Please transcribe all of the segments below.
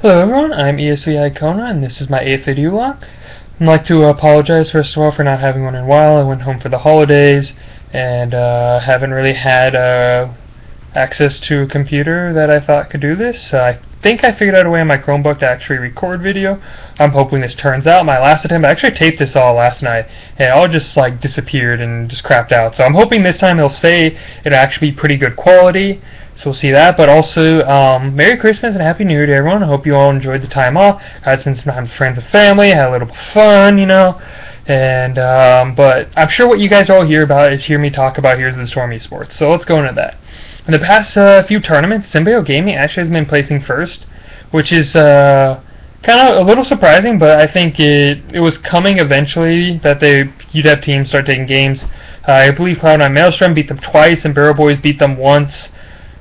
Hello everyone, I'm ESV.Iakona and this is my 8th video log. I'd like to apologize first of all for not having one in a while. I went home for the holidays and haven't really had access to a computer that I thought could do this. I think I figured out a way on my Chromebook to actually record video. I'm hoping this turns out. My last attempt, I actually taped this all last night and it all just like disappeared and just crapped out. So I'm hoping this time they'll say it'll actually be pretty good quality. So we'll see that, but also Merry Christmas and Happy New Year to everyone. I hope you all enjoyed the time off. I spent some time with friends and family, had a little fun, you know. And but I'm sure what you guys all hear about is hear me talk about Here's the Storm Esports. So let's go into that. In the past few tournaments, Symbio Gaming actually has been placing first, which is kind of a little surprising, but I think it was coming eventually that you'd have teams start taking games. I believe Cloud9 Maelstrom beat them twice, and Barrel Boys beat them once.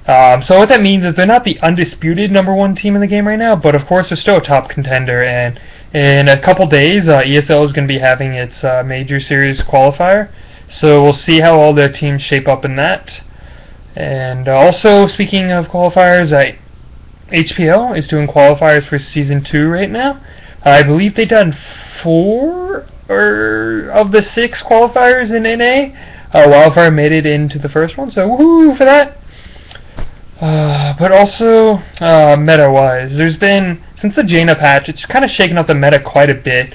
So what that means is they're not the undisputed #1 team in the game right now, but of course they're still a top contender, and in a couple days ESL is going to be having its major series qualifier, so we'll see how all their teams shape up in that. And also, speaking of qualifiers, HPL is doing qualifiers for Season 2 right now. I believe they've done 4 of the 6 qualifiers in NA. Wildfire made it into the first one, so woohoo for that. But also, meta-wise, there's been, since the Jaina patch, it's kind of shaken up the meta quite a bit.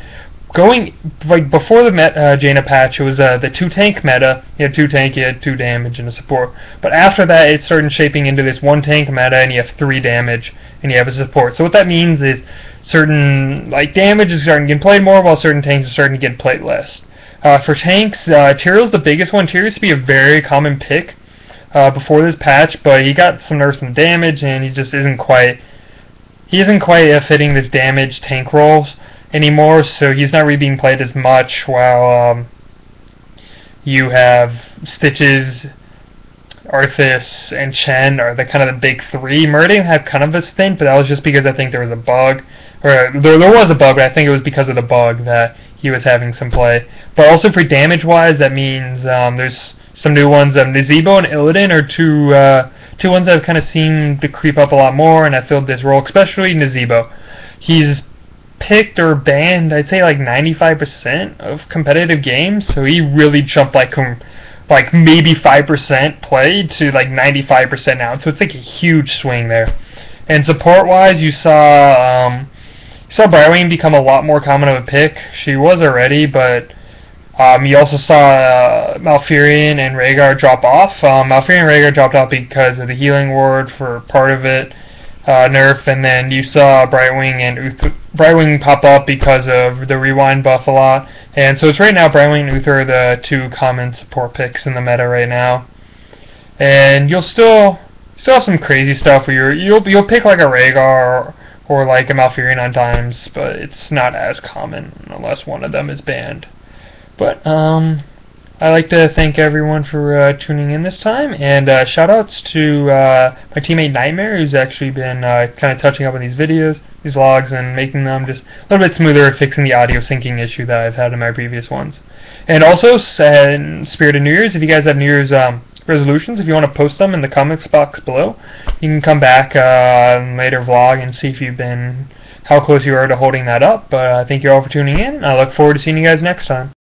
Before the Jaina patch, it was the 2-tank meta. You had 2 tank, you had 2 damage and a support. But after that, it started shaping into this 1 tank meta, and you have 3 damage, and you have a support. So what that means is, certain, damage is starting to get played more, while certain tanks are starting to get played less. For tanks, Tyrell's the biggest one. Tyrael used to be a very common pick before this patch, but he got some nerfs and damage, and he just isn't quite fitting this damage tank roles anymore, so he's not really being played as much, while you have Stitches, Arthas, and Chen are the kind of the big 3. Meridian had kind of a stint, but that was just because I think there was a bug, or there was a bug, but I think it was because of the bug that he was having some play. But also for damage wise, that means there's some new ones. Nazebo and Illidan are two ones that have kind of seemed to creep up a lot more and have filled this role, especially Nazebo. He's picked or banned, I'd say, like 95% of competitive games, so he really jumped like maybe 5% play to like 95% now, so it's like a huge swing there. And support-wise, you saw Brywing become a lot more common of a pick. She was already, but you also saw Malfurion and Rhaegar drop off. Malfurion and Rhaegar dropped off because of the healing ward for part of it, nerf, and then you saw Brightwing pop up because of the rewind buff a lot. And so it's right now Brightwing and Uther are the 2 common support picks in the meta right now. And you'll still have some crazy stuff where you'll pick like a Rhaegar or like a Malfurion on times, but it's not as common unless one of them is banned. But I'd like to thank everyone for tuning in this time, and shoutouts to my teammate Nightmare, who's actually been kind of touching up on these videos, these vlogs, and making them just a little bit smoother, fixing the audio syncing issue that I've had in my previous ones. And also, in spirit of New Year's, if you guys have New Year's resolutions, if you want to post them in the comments box below, you can come back in later vlog and see how close you are to holding that up. But thank you all for tuning in. I look forward to seeing you guys next time.